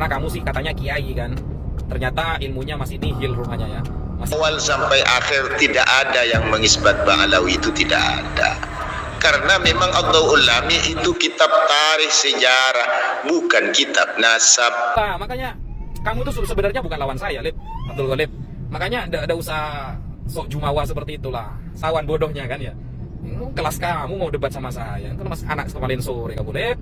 karena kamu sih katanya kiai kan, ternyata ilmunya masih nihil rupanya ya. Awal sampai akhir tidak ada yang mengisbat Ba'alawi, itu tidak ada. Karena memang Adwaul Lami itu kitab tarikh sejarah, bukan kitab nasab. Nah, makanya kamu tuh sebenarnya bukan lawan saya, Lip, Abdul Ghalib. Makanya ndak usah sok jumawa seperti itulah. Sawan bodohnya kan ya. Kelas kamu mau debat sama saya, kan mas anak kemarin sore kamu, Lip.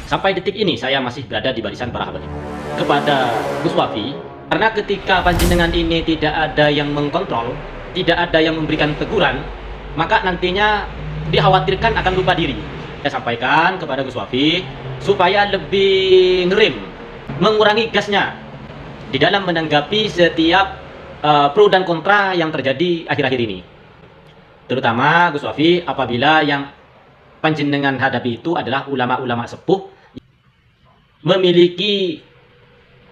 Sampai detik ini saya masih berada di barisan para habaib kepada Gus Wafi, karena ketika panjenengan ini tidak ada yang mengkontrol, tidak ada yang memberikan teguran, maka nantinya dikhawatirkan akan lupa diri. Saya sampaikan kepada Gus Wafi supaya lebih ngerem, mengurangi gasnya di dalam menanggapi setiap pro dan kontra yang terjadi akhir-akhir ini. Terutama Gus Wafi apabila yang panjenengan hadapi itu adalah ulama-ulama sepuh, memiliki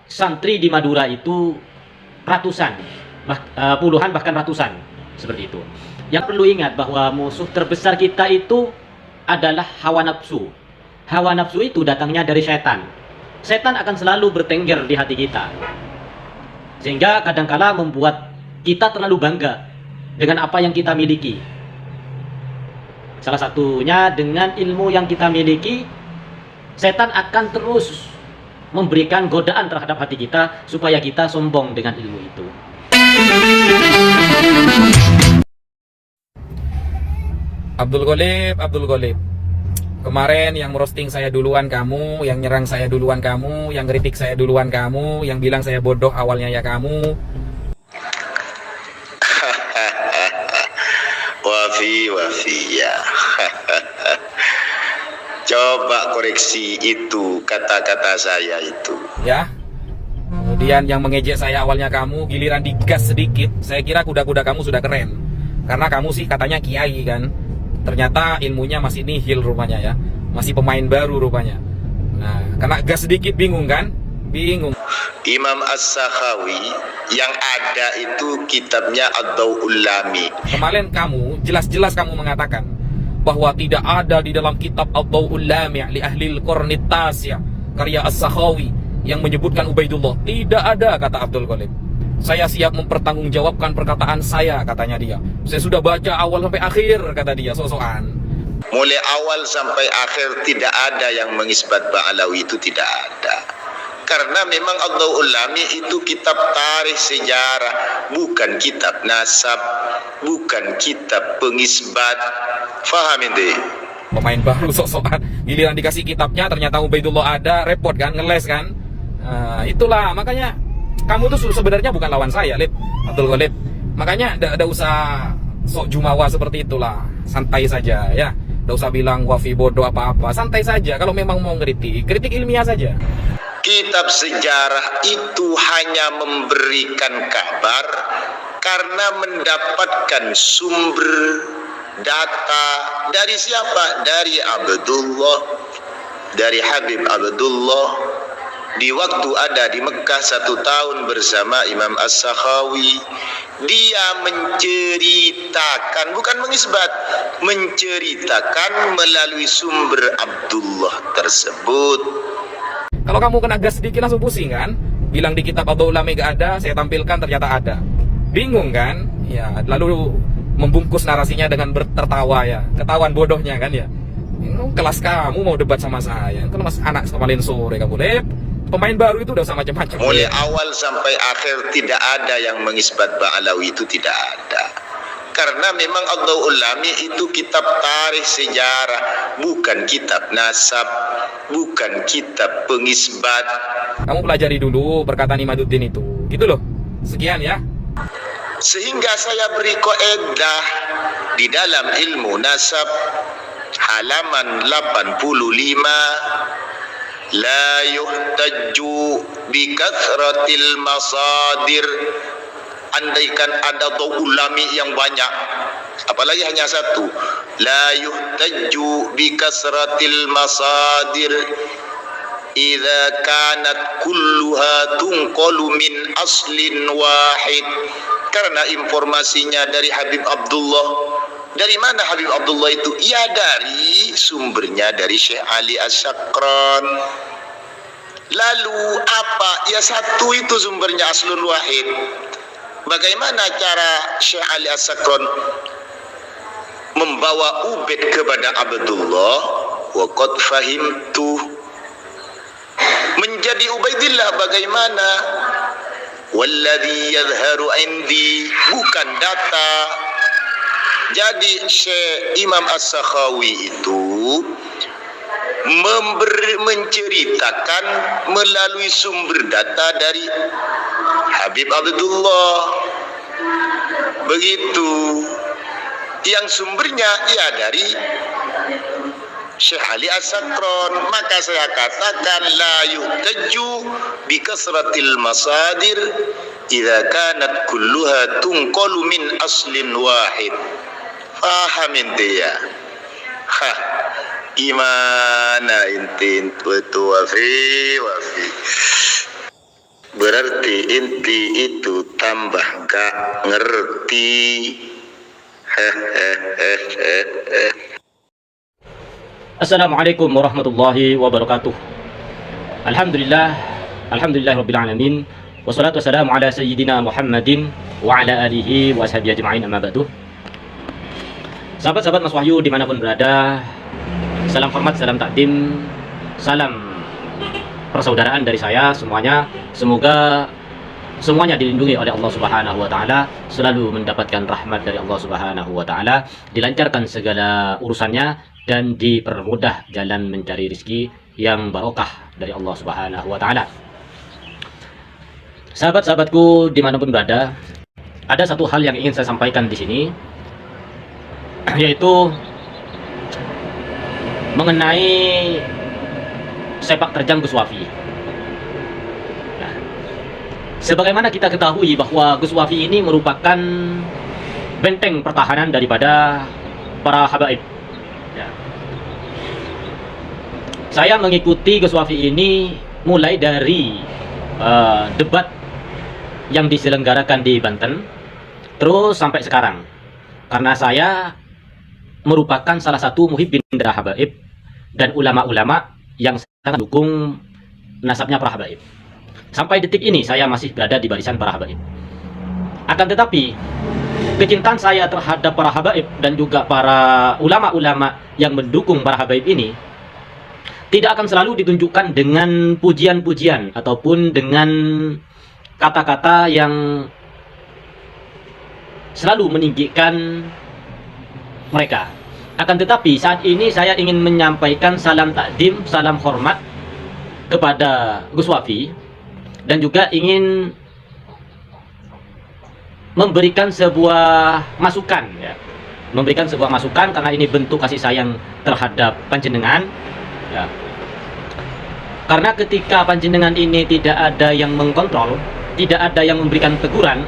santri di Madura itu ratusan, puluhan bahkan ratusan, seperti itu. Yang perlu ingat bahwa musuh terbesar kita itu adalah hawa nafsu. Hawa nafsu itu datangnya dari setan. Setan akan selalu bertengger di hati kita, sehingga kadangkala membuat kita terlalu bangga dengan apa yang kita miliki. Salah satunya dengan ilmu yang kita miliki, setan akan terus memberikan godaan terhadap hati kita supaya kita sombong dengan ilmu itu. Abdul Ghalib. Kemarin yang merosting saya duluan kamu, yang nyerang saya duluan kamu, yang kritik saya duluan kamu, yang bilang saya bodoh awalnya ya kamu. Wafi ya. Coba koreksi itu kata-kata saya itu. Ya. Kemudian yang mengejek saya awalnya kamu, giliran digas sedikit, saya kira kuda-kuda kamu sudah keren. Karena kamu sih katanya kiai kan. Ternyata ilmunya masih nihil rupanya ya. Masih pemain baru rupanya. Nah, kena gas sedikit bingung kan? Bingung. Imam As-Sakhawi yang ada itu kitabnya Adwaul Lami. Kemarin kamu, jelas-jelas kamu mengatakan bahwa tidak ada di dalam kitab Adwaul Lami' li Ahlil Qarnit Tasi' karya As-Sakhawi yang menyebutkan Ubaidullah. Tidak ada, kata Abdul Ghalib. Saya siap mempertanggungjawabkan perkataan saya, katanya dia. Saya sudah baca awal sampai akhir, kata dia, sok-sokan. Mulai awal sampai akhir tidak ada yang mengisbat Ba'alawi, itu tidak ada. Karena memang Adwaul Lami itu kitab tarikh sejarah, bukan kitab nasab, bukan kitab pengisbat. Faham ini? Pemain baru sok-sokan, giliran dikasih kitabnya ternyata Ubaidullah ada, repot kan, ngeles kan. Nah, itulah makanya kamu tuh sebenarnya bukan lawan saya, Lip, Abdul Ghalib. Makanya ndak usah sok jumawa seperti itulah, santai saja ya. Ndak usah bilang Wafi bodoh apa-apa, santai saja. Kalau memang mau kritik ilmiah saja. Kitab sejarah itu hanya memberikan kabar karena mendapatkan sumber data dari siapa? Dari Abdullah, dari Habib Abdullah. Di waktu ada di Mekah 1 tahun bersama Imam As-Sakhawi, dia menceritakan, bukan mengisbat, menceritakan melalui sumber Abdullah tersebut. Kalau kamu kena gas sedikit langsung pusing kan? Bilang di kitab Adwaul Lami gak ada, saya tampilkan ternyata ada. Bingung kan? Ya, lalu membungkus narasinya dengan tertawa ya. Ketahuan bodohnya kan ya. Kelas kamu mau debat sama saya, kan mas anak kemarin sore kamu, Lip. Pemain baru itu udah usah macam-macam. Mulai awal sampai akhir tidak ada yang mengisbat Ba'alawi, itu tidak ada. Karena memang Adwaul Lami itu kitab tarikh sejarah, bukan kitab nasab, bukan kitab pengisbat. Kamu pelajari dulu perkataan Imaduddin itu, gitu loh. Sekian ya. Sehingga saya beri qaedah di dalam ilmu nasab halaman 85, la yuhtajju bi kathratil masadir. Andaikan ada Adwaul Lami yang banyak, apalagi hanya satu, la yuhtajju bi kasratil masadir idza kanat kulluha tunqalu min aslin wahid. Karena informasinya dari Habib Abdullah. Dari mana Habib Abdullah itu? Ya dari sumbernya dari Syekh Ali As-Sakran. Lalu apa? Ya satu itu sumbernya aslun wahid. Bagaimana cara Syekh Ali As-Sakron membawa Ubaid kepada Abdullah? Wa qad fahimtu. Menjadi Ubaidillah bagaimana? Walladhi yadhharu indi, bukan data. Jadi Syekh Imam As-Sakhawi itu menceritakan melalui sumber data dari Habib Abdullah. Begitu. Yang sumbernya ya dari Syekh Ali As-Sakron. Maka saya katakan la yuhtaju bi kasratil masadir idza kanat kulluha tunqalu min aslin wahid. Paham inti ya? Hah, gimana inti itu wafi. Berarti inti itu tambah gak ngerti. Assalamualaikum warahmatullahi wabarakatuh. Alhamdulillah rabbil alamin. Wassalatu wassalamu ala sayyidina Muhammadin wa ala alihi wa ashabihi ajma'in, amma ba'du. Sahabat-sahabat Mas Wahyu dimanapun berada, salam hormat, salam takdim, salam persaudaraan dari saya semuanya. Semoga semuanya dilindungi oleh Allah Subhanahu wa taala, selalu mendapatkan rahmat dari Allah Subhanahu wa taala, dilancarkan segala urusannya dan dipermudah jalan mencari rezeki yang barokah dari Allah Subhanahu wa taala. Sahabat-sahabatku dimanapun berada, ada satu hal yang ingin saya sampaikan di sini, yaitu mengenai sepak terjang Gus Wafi. Nah, sebagaimana kita ketahui bahwa Gus Wafi ini merupakan benteng pertahanan daripada para habaib. Ya. Saya mengikuti Gus Wafi ini mulai dari debat yang diselenggarakan di Banten, terus sampai sekarang, karena saya merupakan salah satu muhibbin dari habaib dan ulama-ulama yang sangat mendukung nasabnya para habaib. Sampai detik ini saya masih berada di barisan para habaib. Akan tetapi kecintaan saya terhadap para habaib dan juga para ulama-ulama yang mendukung para habaib ini tidak akan selalu ditunjukkan dengan pujian-pujian ataupun dengan kata-kata yang selalu meninggikan mereka. Akan tetapi saat ini saya ingin menyampaikan salam takdim, salam hormat kepada Gus Wafi, dan juga ingin memberikan sebuah masukan, ya. Memberikan sebuah masukan karena ini bentuk kasih sayang terhadap panjenengan, ya. Karena ketika panjenengan ini tidak ada yang mengkontrol, tidak ada yang memberikan teguran,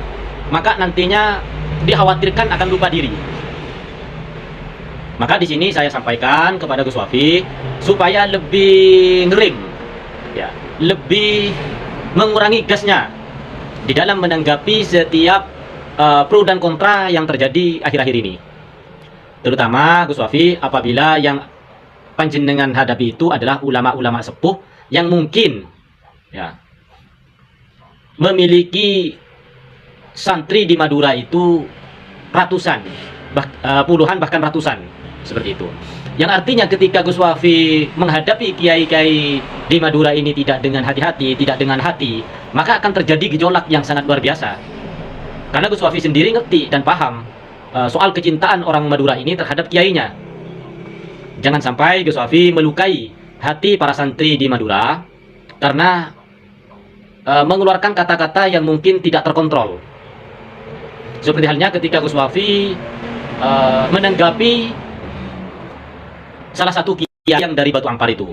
maka nantinya dikhawatirkan akan lupa diri. Maka di sini saya sampaikan kepada Gus Wafi supaya lebih ngerem, ya, lebih mengurangi gasnya di dalam menanggapi setiap pro dan kontra yang terjadi akhir-akhir ini. Terutama Gus Wafi apabila yang panjenengan hadapi itu adalah ulama-ulama sepuh yang mungkin, ya, memiliki santri di Madura itu ratusan, puluhan bahkan ratusan. Seperti itu. Yang artinya ketika Gus Wafi menghadapi kiai-kiai di Madura ini tidak dengan hati-hati, tidak dengan hati, maka akan terjadi gejolak yang sangat luar biasa. Karena Gus Wafi sendiri ngerti dan paham soal kecintaan orang Madura ini terhadap kiainya. Jangan sampai Gus Wafi melukai hati para santri di Madura karena mengeluarkan kata-kata yang mungkin tidak terkontrol. Seperti halnya ketika Gus Wafi menanggapi salah satu kiai yang dari Batu Ampar itu,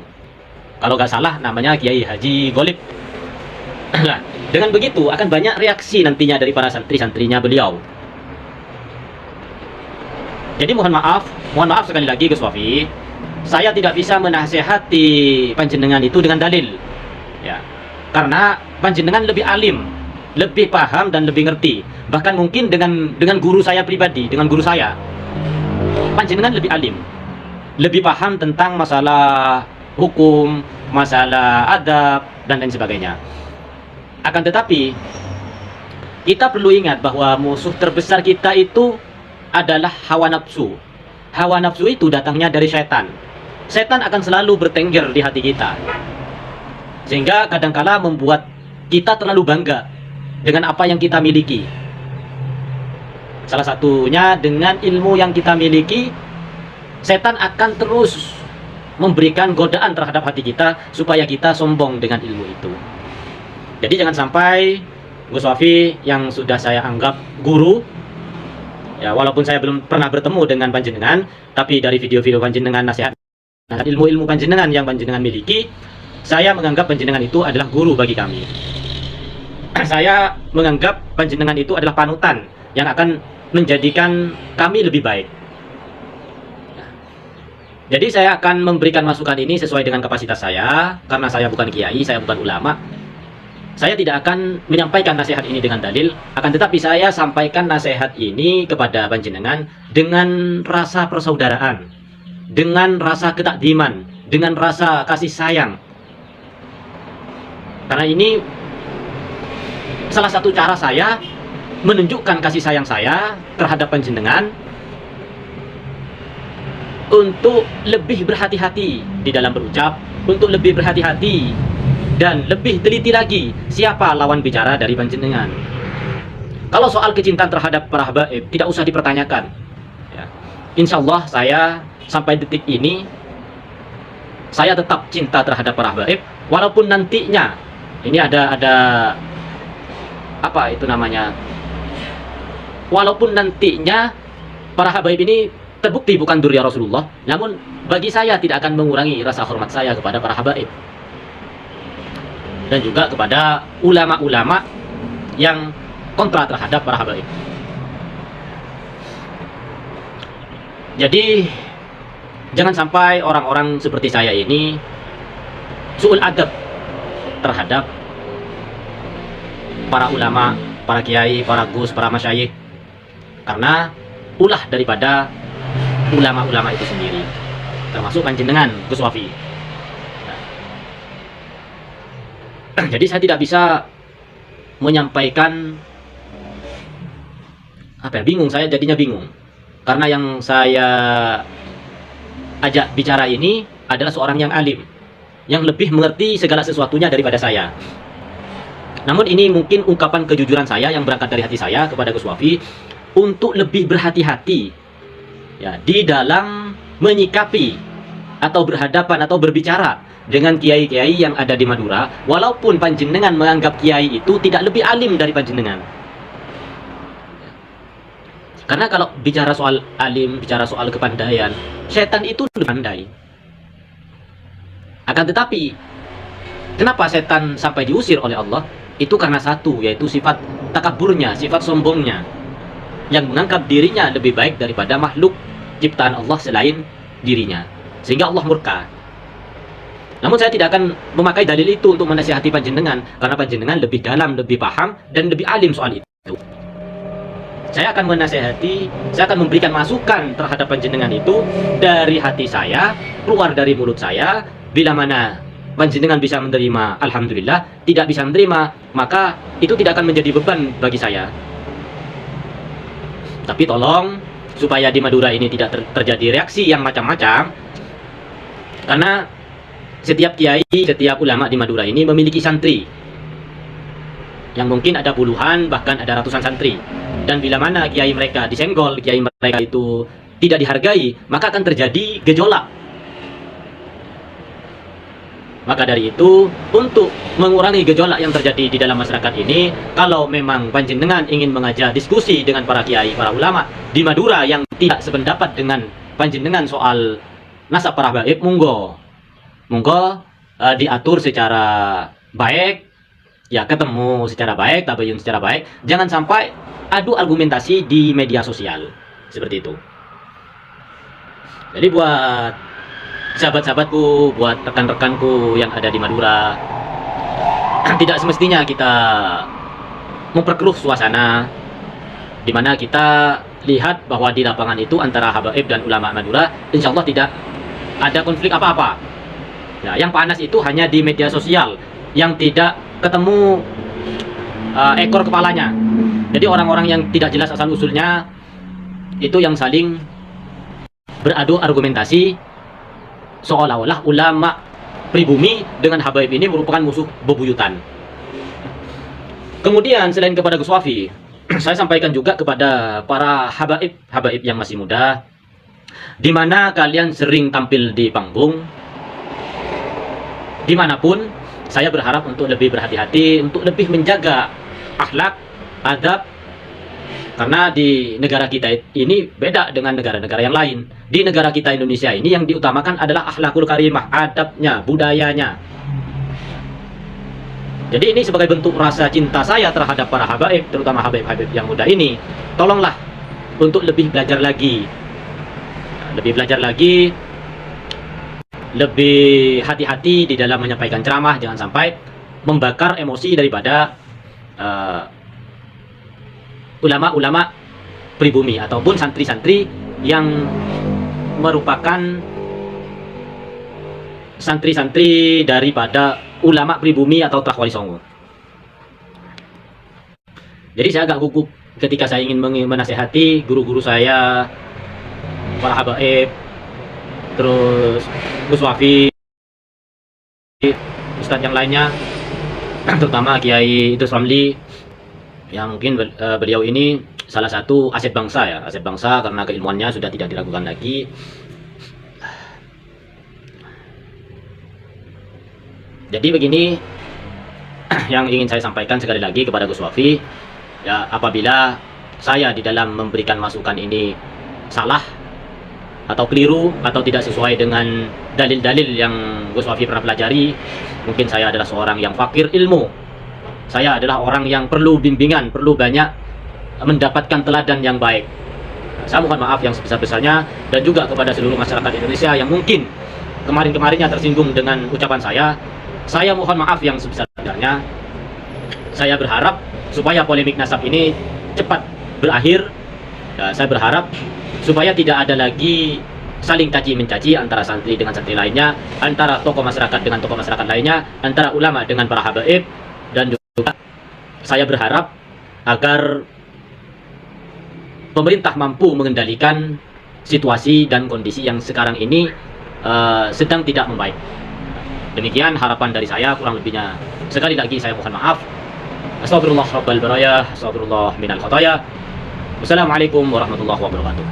kalau nggak salah namanya Kiai Haji Golib. Nah, dengan begitu akan banyak reaksi nantinya dari para santri-santrinya beliau. Jadi mohon maaf sekali lagi Gus Wafi, saya tidak bisa menasehati panjenengan itu dengan dalil, ya, karena panjenengan lebih alim, lebih paham dan lebih ngerti. Bahkan mungkin dengan guru saya pribadi, dengan guru saya, panjenengan lebih alim, lebih paham tentang masalah hukum, masalah adab, dan lain sebagainya. Akan tetapi, kita perlu ingat bahwa musuh terbesar kita itu adalah hawa nafsu. Hawa nafsu itu datangnya dari setan. Setan akan selalu bertengger di hati kita, sehingga kadangkala membuat kita terlalu bangga dengan apa yang kita miliki. Salah satunya dengan ilmu yang kita miliki, setan akan terus memberikan godaan terhadap hati kita supaya kita sombong dengan ilmu itu. Jadi jangan sampai Gus Wafi yang sudah saya anggap guru, ya walaupun saya belum pernah bertemu dengan panjenengan, tapi dari video-video panjenengan, nasihat, ilmu-ilmu panjenengan yang panjenengan miliki, saya menganggap panjenengan itu adalah guru bagi kami. Saya menganggap panjenengan itu adalah panutan yang akan menjadikan kami lebih baik. Jadi saya akan memberikan masukan ini sesuai dengan kapasitas saya, karena saya bukan kiai, saya bukan ulama. Saya tidak akan menyampaikan nasihat ini dengan dalil, akan tetapi saya sampaikan nasihat ini kepada panjenengan dengan rasa persaudaraan, dengan rasa ketakdiman, dengan rasa kasih sayang. Karena ini salah satu cara saya menunjukkan kasih sayang saya terhadap panjenengan, untuk lebih berhati-hati di dalam berucap, untuk lebih berhati-hati dan lebih teliti lagi siapa lawan bicara dari panjenengan. Kalau soal kecintaan terhadap para habaib tidak usah dipertanyakan, ya. Insya Allah saya sampai detik ini saya tetap cinta terhadap para habaib, walaupun nantinya ini ada apa itu namanya, walaupun nantinya para habaib ini terbukti bukan dzurriyyah Rasulullah, namun bagi saya tidak akan mengurangi rasa hormat saya kepada para habaib dan juga kepada ulama-ulama yang kontra terhadap para habaib. Jadi jangan sampai orang-orang seperti saya ini su'ul adab terhadap para ulama, para kiai, para gus, para masyayikh, karena ulah daripada ulama-ulama itu sendiri, termasuk panjenengan Gus Wafi. Jadi saya tidak bisa menyampaikan bingung, saya jadinya bingung, karena yang saya ajak bicara ini adalah seorang yang alim, yang lebih mengerti segala sesuatunya daripada saya. Namun ini mungkin ungkapan kejujuran saya yang berangkat dari hati saya kepada Gus Wafi untuk lebih berhati-hati, ya, di dalam menyikapi atau berhadapan atau berbicara dengan kiai-kiai yang ada di Madura, walaupun panjenengan menganggap kiai itu tidak lebih alim dari panjenengan. Karena kalau bicara soal alim, bicara soal kepandaian, setan itu lebih pandai. Akan tetapi, kenapa setan sampai diusir oleh Allah? Itu karena satu, yaitu sifat takaburnya, sifat sombongnya, yang menganggap dirinya lebih baik daripada makhluk ciptaan Allah selain dirinya, sehingga Allah murka. Namun saya tidak akan memakai dalil itu untuk menasihati panjenengan, karena panjenengan lebih dalam, lebih paham, dan lebih alim soal itu. Saya akan menasihati, saya akan memberikan masukan terhadap panjenengan itu dari hati saya, keluar dari mulut saya. Bila mana panjenengan bisa menerima, alhamdulillah. Tidak bisa menerima, maka itu tidak akan menjadi beban bagi saya. Tapi tolong supaya di Madura ini tidak terjadi reaksi yang macam-macam, karena setiap kiai, setiap ulama di Madura ini memiliki santri yang mungkin ada puluhan, bahkan ada ratusan santri. Dan bila mana kiai mereka disenggol, kiai mereka itu tidak dihargai, maka akan terjadi gejolak. Maka dari itu, untuk mengurangi gejolak yang terjadi di dalam masyarakat ini, kalau memang panjenengan ingin mengajak diskusi dengan para kiai, para ulama di Madura yang tidak sependapat dengan panjenengan soal nasab para habaib, monggo diatur secara baik, ya, ketemu secara baik, tabayun secara baik. Jangan sampai adu argumentasi di media sosial seperti itu. Jadi buat sahabat-sahabatku, buat rekan-rekanku yang ada di Madura, tidak semestinya kita memperkeruh suasana, di mana kita lihat bahwa di lapangan itu antara habaib dan ulama Madura, insya Allah tidak ada konflik apa-apa. Ya, yang panas itu hanya di media sosial yang tidak ketemu ekor kepalanya. Jadi orang-orang yang tidak jelas asal usulnya itu yang saling beradu argumentasi seolah-olah ulama pribumi dengan Habaib ini merupakan musuh bebuyutan. Kemudian selain kepada Gus Wafi, saya sampaikan juga kepada para habaib yang masih muda, di mana kalian sering tampil di panggung, dimanapun, saya berharap untuk lebih berhati-hati, untuk lebih menjaga akhlak, adab, karena di negara kita ini beda dengan negara-negara yang lain. Di negara kita Indonesia ini yang diutamakan adalah akhlakul karimah, adabnya, budayanya. Jadi ini sebagai bentuk rasa cinta saya terhadap para habaib, terutama habaib-habaib yang muda ini. Tolonglah untuk lebih belajar lagi. Lebih hati-hati di dalam menyampaikan ceramah, jangan sampai membakar emosi daripada ulama-ulama pribumi ataupun santri-santri yang merupakan santri-santri daripada ulama pribumi atau Trah Wali Songo. Jadi saya agak gugup ketika saya ingin menasehati guru-guru saya, para habaib, terus Gus Wafi, ustadz yang lainnya, terutama Kiai Idrus Ramli, yang mungkin beliau ini salah satu aset bangsa ya, aset bangsa karena keilmuannya sudah tidak diragukan lagi. Jadi begini yang ingin saya sampaikan sekali lagi kepada Gus Wafi, ya, apabila saya di dalam memberikan masukan ini salah atau keliru atau tidak sesuai dengan dalil-dalil yang Gus Wafi pernah pelajari, mungkin saya adalah seorang yang fakir ilmu, saya adalah orang yang perlu bimbingan, perlu banyak mendapatkan teladan yang baik. Saya mohon maaf yang sebesar-besarnya, dan juga kepada seluruh masyarakat Indonesia yang mungkin kemarin-kemarinnya tersinggung dengan ucapan saya mohon maaf yang sebesar-besarnya. Saya berharap supaya polemik nasab ini cepat berakhir. Saya berharap supaya tidak ada lagi saling caci mencaci antara santri dengan santri lainnya, antara tokoh masyarakat dengan tokoh masyarakat lainnya, antara ulama dengan para habaib. Dan juga saya berharap agar pemerintah mampu mengendalikan situasi dan kondisi yang sekarang ini sedang tidak membaik. Demikian harapan dari saya, kurang lebihnya sekali lagi saya mohon maaf. Astagfirullah rabbal baraya, astagfirullah minal khataya. Wassalamualaikum warahmatullahi wabarakatuh.